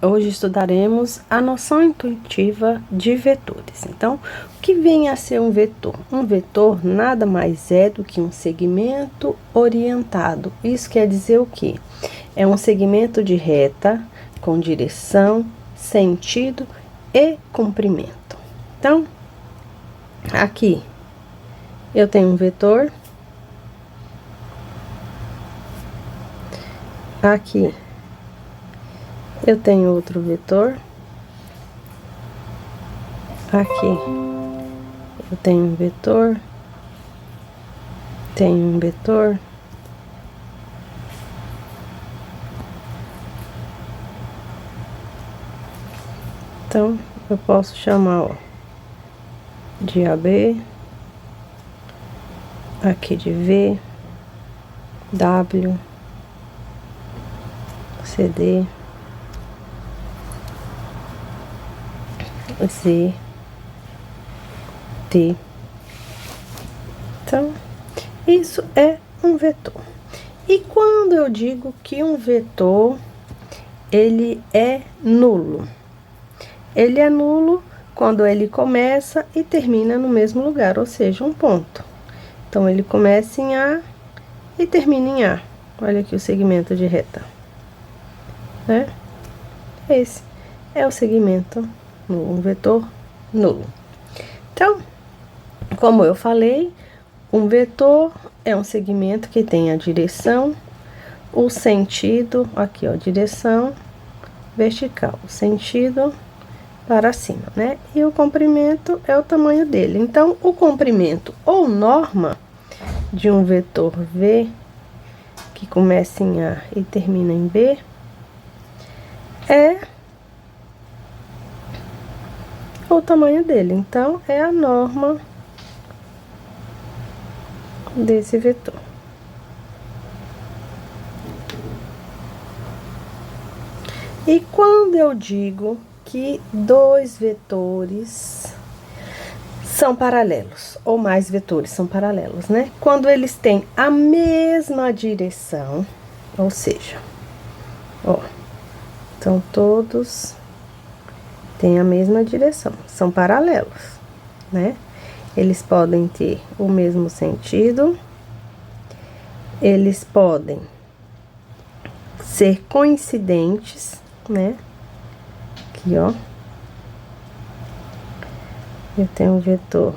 Hoje estudaremos a noção intuitiva de vetores. Então, o que vem a ser um vetor? Um vetor nada mais é do que um segmento orientado. Isso quer dizer o quê? É um segmento de reta com direção, sentido e comprimento. Então, aqui eu tenho um vetor. Aqui eu tenho outro vetor. Aqui eu tenho um vetor. Tenho um vetor. Então, eu posso chamar, ó, de AB, aqui de V, W, CD, Z, T. Então, isso é um vetor. E quando eu digo que um vetor, ele é nulo? Ele é nulo quando ele começa e termina no mesmo lugar, ou seja, um ponto. Então, ele começa em A e termina em A. Olha aqui o segmento de reta, né? Esse é o segmento nulo, um vetor nulo. Então, como eu falei, um vetor é um segmento que tem a direção, o sentido, aqui ó, direção vertical, o sentido para cima, né? E o comprimento é o tamanho dele. Então, o comprimento ou norma de um vetor V, que começa em A e termina em B, é o tamanho dele. Então, é a norma desse vetor. E quando eu digo que dois vetores são paralelos, ou mais vetores são paralelos, né? Quando eles têm a mesma direção, ou seja, ó, então todos têm a mesma direção, são paralelos, né? Eles podem ter o mesmo sentido, eles podem ser coincidentes, né? Aqui, ó. Eu tenho um vetor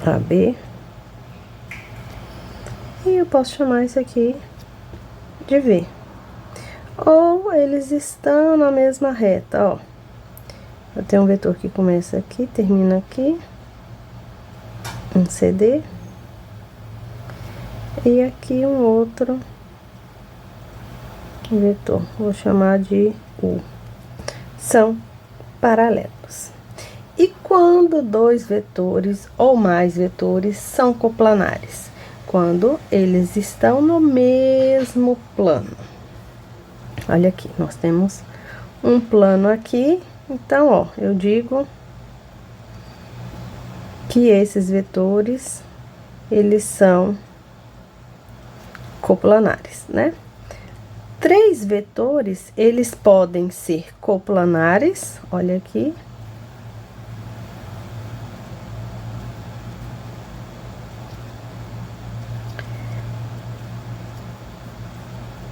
AB. E eu posso chamar isso aqui de V. Ou eles estão na mesma reta, ó. Eu tenho um vetor que começa aqui, termina aqui. Um CD. E aqui um outro vetor, vou chamar de U. São paralelos. E quando dois vetores ou mais vetores são coplanares? Quando eles estão no mesmo plano. Olha aqui, nós temos um plano aqui. Então, ó, eu digo que esses vetores, eles são coplanares, né? Três vetores, eles podem ser coplanares, olha aqui.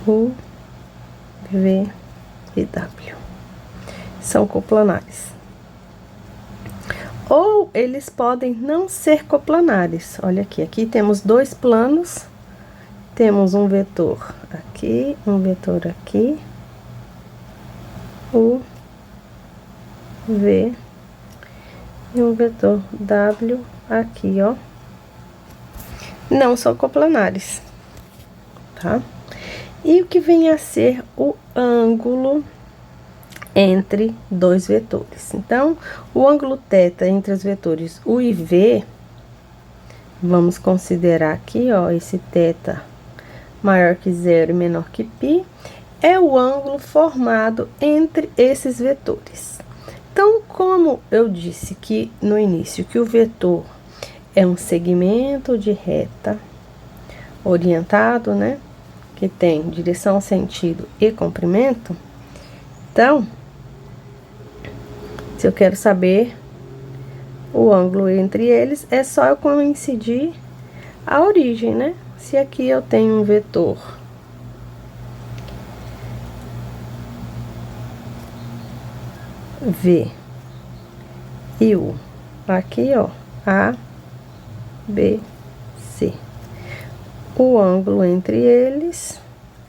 U, V e W. São coplanares. Ou eles podem não ser coplanares. Olha aqui, aqui temos dois planos. Temos um vetor aqui, um vetor aqui, U, V, e um vetor W aqui, ó. Não são coplanares, tá? E o que vem a ser o ângulo entre dois vetores? Então, o ângulo θ entre os vetores U e V, vamos considerar aqui, ó, esse θ maior que zero e menor que π, é o ângulo formado entre esses vetores. Então, como eu disse que no início que o vetor é um segmento de reta orientado, né? que tem direção, sentido e comprimento, então, se eu quero saber o ângulo entre eles, é só eu coincidir a origem, né? Se aqui eu tenho um vetor V e U, aqui, ó, A, B, C. O ângulo entre eles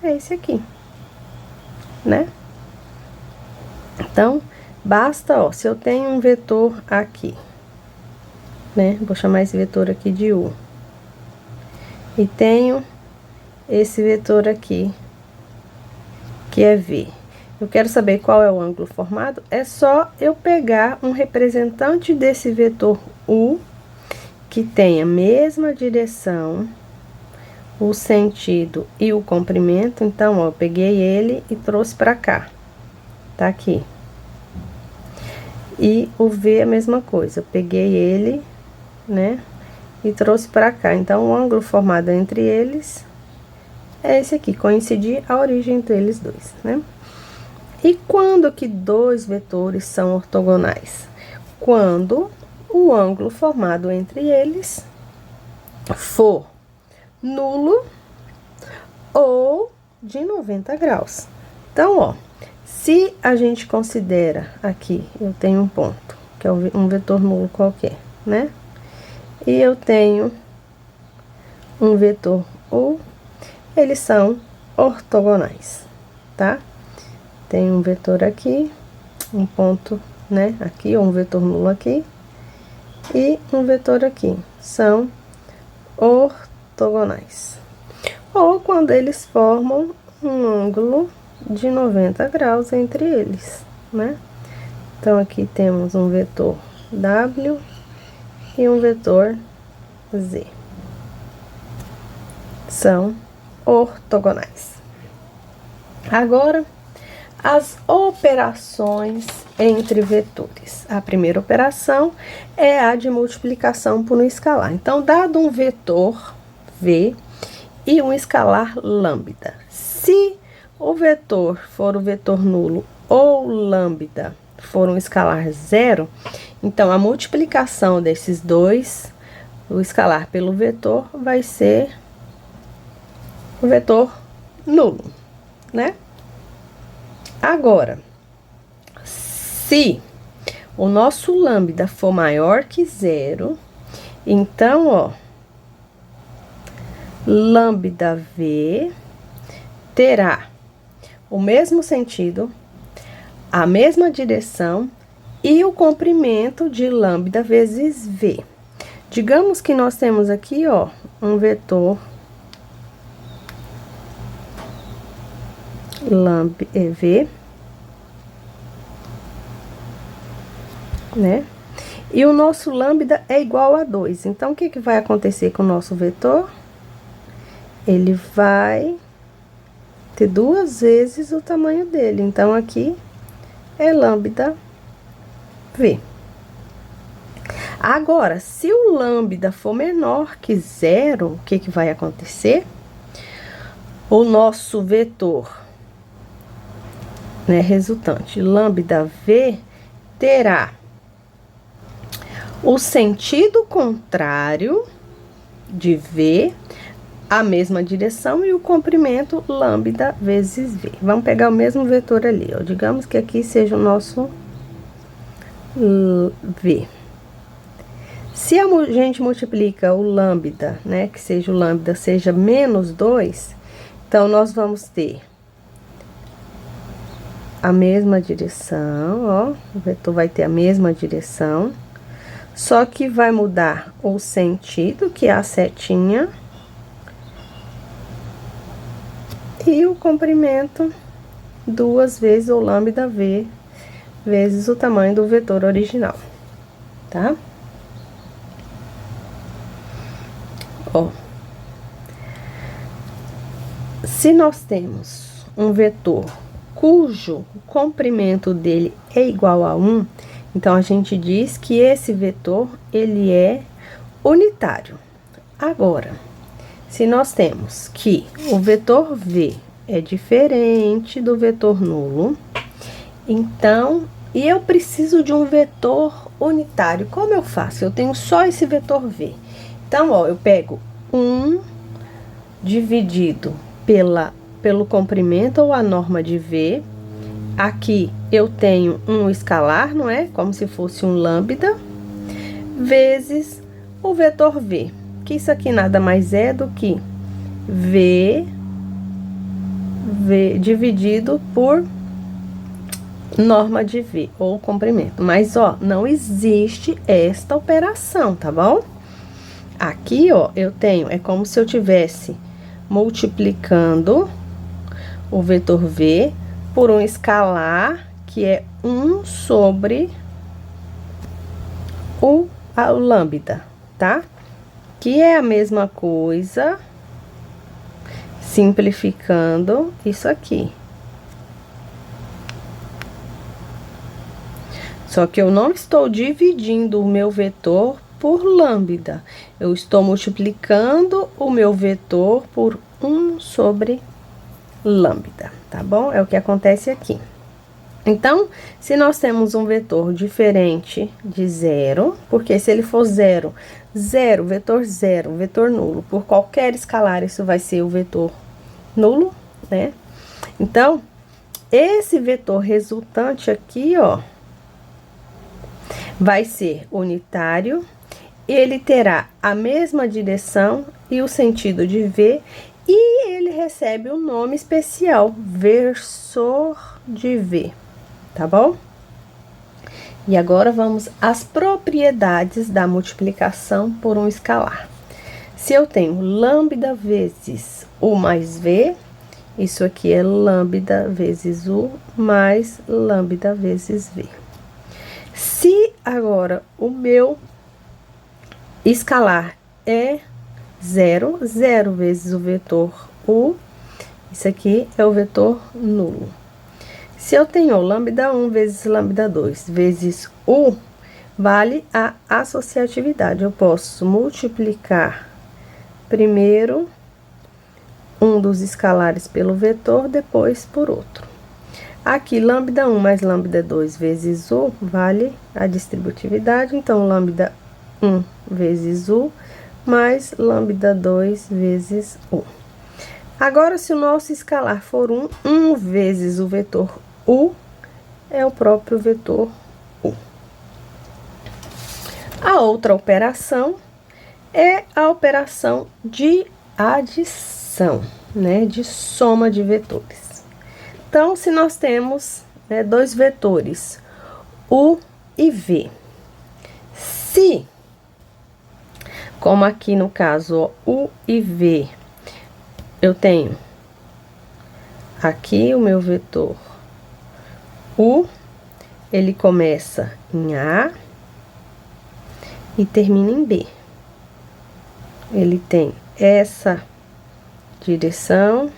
é esse aqui, né? Então, basta, ó, se eu tenho um vetor aqui, né? Vou chamar esse vetor aqui de U. E tenho esse vetor aqui, que é V. Eu quero saber qual é o ângulo formado, é só eu pegar um representante desse vetor U, que tem a mesma direção, o sentido e o comprimento. Então, ó, eu peguei ele e trouxe pra cá, tá aqui. E o V é a mesma coisa, eu peguei ele, né, e trouxe pra cá. Então, o ângulo formado entre eles é esse aqui, coincidir a origem deles dois, né? E quando que dois vetores são ortogonais? Quando o ângulo formado entre eles for nulo ou de 90 graus. Então, ó, se a gente considera aqui, eu tenho um ponto, que é um vetor nulo qualquer, né? E eu tenho um vetor U, eles são ortogonais, tá? Tem um vetor aqui, um ponto, né, aqui, ou um vetor nulo aqui, e um vetor aqui. São ortogonais. Ou quando eles formam um ângulo de 90 graus entre eles, né? Então, aqui temos um vetor W e um vetor Z. São ortogonais. Agora, as operações entre vetores. A primeira operação é a de multiplicação por um escalar. Então, dado um vetor V e um escalar lambda, se o vetor for o vetor nulo ou lambda for um escalar zero, então a multiplicação desses dois, o escalar pelo vetor, vai ser o vetor nulo, né? Agora, se o nosso lambda for maior que zero, então, ó, lambda V terá o mesmo sentido, a mesma direção e o comprimento de lambda vezes V. Digamos que nós temos aqui, ó, um vetor lambda V, né? E o nosso lambda é igual a 2. Então, o que que vai acontecer com o nosso vetor? Ele vai ter 2 vezes o tamanho dele. Então, aqui é lambda V. Agora, se o lambda for menor que zero, o que que vai acontecer? O nosso vetor, né, resultante, lambda V, terá o sentido contrário de V, a mesma direção e o comprimento lambda vezes V. Vamos pegar o mesmo vetor ali, ó. Digamos que aqui seja o nosso V. Se a gente multiplica o lambda, né, que seja o lambda seja menos 2, então nós vamos ter a mesma direção, ó, o vetor vai ter a mesma direção, só que vai mudar o sentido, que é a setinha, e o comprimento 2 vezes o lambda V vezes o tamanho do vetor original, tá? Ó, se nós temos um vetor cujo comprimento dele é igual a 1, então a gente diz que esse vetor ele é unitário. Agora, se nós temos que o vetor V é diferente do vetor nulo, então, e eu preciso de um vetor unitário, como eu faço? Eu tenho só esse vetor V. Então, ó, eu pego 1 dividido pelo comprimento ou a norma de V. Aqui eu tenho um escalar, não é? Como se fosse um lambda, vezes o vetor V, que isso aqui nada mais é do que V dividido por norma de V, ou comprimento. Mas, ó, não existe esta operação, tá bom? Aqui, ó, eu tenho, é como se eu tivesse multiplicando o vetor V por um escalar, que é 1 sobre o lambda, tá? Que é a mesma coisa, simplificando isso aqui. Só que eu não estou dividindo o meu vetor por lambda. Eu estou multiplicando o meu vetor por 1 sobre lambda, tá bom? É o que acontece aqui. Então, se nós temos um vetor diferente de zero, porque se ele for zero, vetor nulo, por qualquer escalar, isso vai ser o vetor nulo, né? Então, esse vetor resultante aqui, ó, vai ser unitário, ele terá a mesma direção e o sentido de V, e ele recebe um nome especial, versor de V, tá bom? E agora vamos às propriedades da multiplicação por um escalar. Se eu tenho lambda vezes U mais V, isso aqui é lambda vezes U mais lambda vezes V. Se agora o meu escalar é 0, 0 vezes o vetor U, isso aqui é o vetor nulo. Se eu tenho lambda 1 vezes lambda 2 vezes U, vale a associatividade. Eu posso multiplicar primeiro um dos escalares pelo vetor, depois por outro. Aqui, lambda 1 mais lambda 2 vezes U, vale a distributividade. Então, lambda 1 vezes U, mais lambda 2 vezes U. Agora, se o nosso escalar for 1 vezes o vetor U, é o próprio vetor U. A outra operação é a operação de adição, né? De soma de vetores. Então, se nós temos, né, dois vetores, U e V, se, como aqui no caso, ó, U e V, eu tenho aqui o meu vetor U, ele começa em A e termina em B. Ele tem essa direção,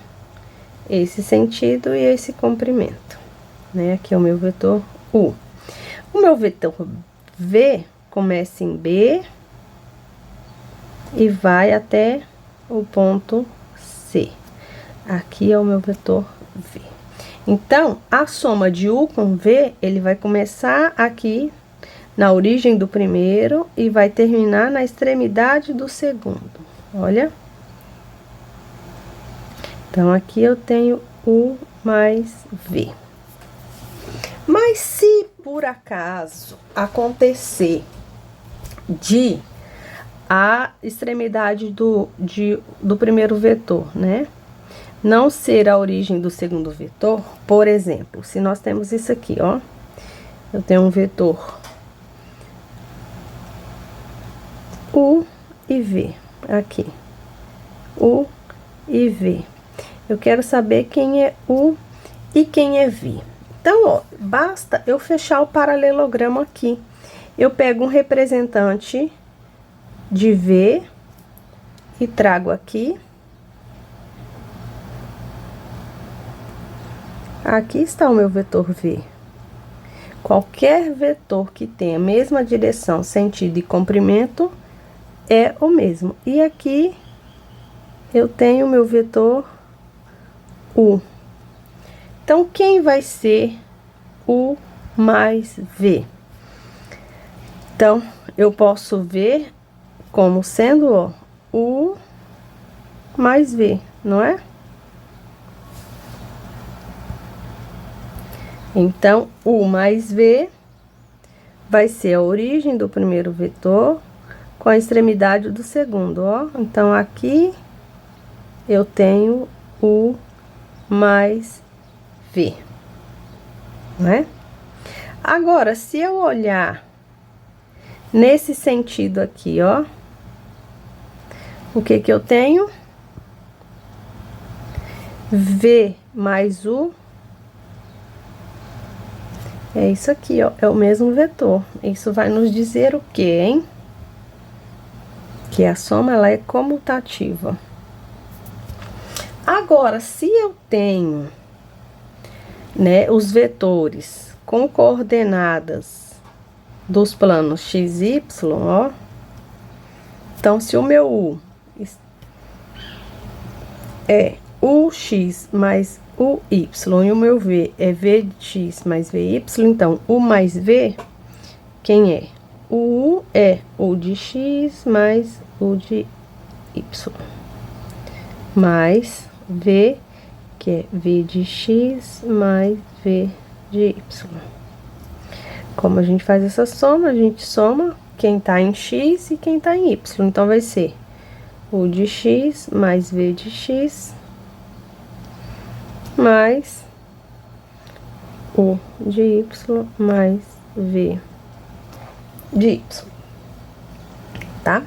esse sentido e esse comprimento, né? Aqui é o meu vetor U. O meu vetor V começa em B e vai até o ponto C. Aqui é o meu vetor V. Então, a soma de U com V, ele vai começar aqui na origem do primeiro e vai terminar na extremidade do segundo. Olha. Então, aqui eu tenho U mais V. Mas se por acaso acontecer de a extremidade do primeiro vetor, né, não ser a origem do segundo vetor, por exemplo, se nós temos isso aqui, ó, eu tenho um vetor U e V, aqui, U e V. Eu quero saber quem é U e quem é V. Então, ó, basta eu fechar o paralelogramo aqui. Eu pego um representante de V e trago aqui. Aqui está o meu vetor V. Qualquer vetor que tenha a mesma direção, sentido e comprimento é o mesmo. E aqui eu tenho meu vetor U. Então, quem vai ser U mais V? Então, eu posso ver como sendo, ó, U mais V, não é? Então, U mais V vai ser a origem do primeiro vetor com a extremidade do segundo, ó. Então, aqui eu tenho U mais V, né? Agora, se eu olhar nesse sentido aqui, ó, o que que eu tenho? V mais U. É isso aqui, ó, é o mesmo vetor. Isso vai nos dizer o quê, hein? Que a soma, ela é comutativa. Agora, se eu tenho, né, os vetores com coordenadas dos planos x, y, ó. Então, se o meu U é UX mais UY e o meu V é V de X mais VY, então, U mais V, quem é? O U é U de X mais U de Y, mais V, que é V de X mais V de Y. Como a gente faz essa soma? A gente soma quem tá em X e quem tá em Y. Então, vai ser U de X mais V de X mais U de Y mais V de Y, tá?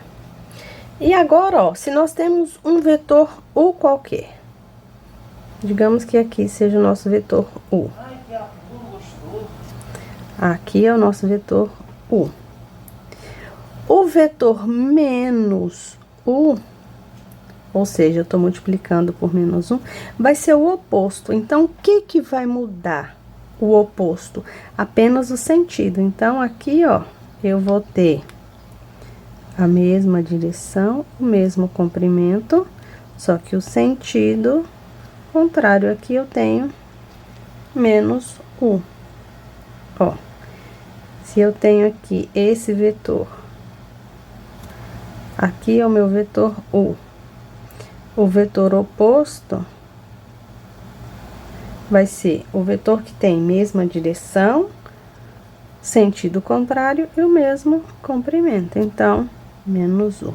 E agora, ó, se nós temos um vetor U qualquer, digamos que aqui seja o nosso vetor U. Aqui é o nosso vetor U. O vetor menos U, ou seja, eu tô multiplicando por menos 1, vai ser o oposto. Então, o que que vai mudar o oposto? Apenas o sentido. Então, aqui, ó, eu vou ter a mesma direção, o mesmo comprimento, só que o sentido contrário. Aqui eu tenho menos U. Ó, se eu tenho aqui esse vetor, aqui é o meu vetor U. O vetor oposto vai ser o vetor que tem mesma direção, sentido contrário e o mesmo comprimento. Então, menos U.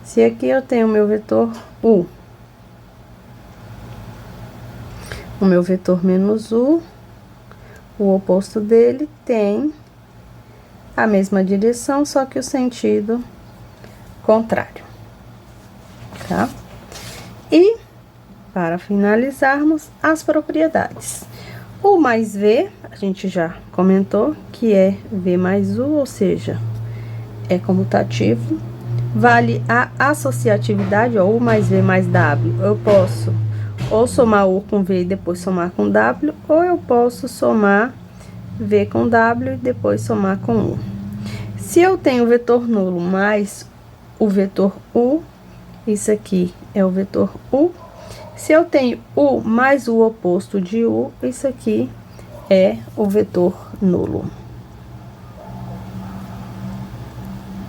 Se aqui eu tenho o meu vetor U, o meu vetor menos U, o oposto dele tem a mesma direção, só que o sentido contrário, tá? E, para finalizarmos, as propriedades. U mais V, a gente já comentou, que é V mais U, ou seja, é comutativo. Vale a associatividade, ó, U mais V mais W. Eu posso ou somar U com V e depois somar com W, ou eu posso somar V com W e depois somar com U. Se eu tenho o vetor nulo mais o vetor U, isso aqui é o vetor U. Se eu tenho U mais o oposto de U, isso aqui é o vetor nulo.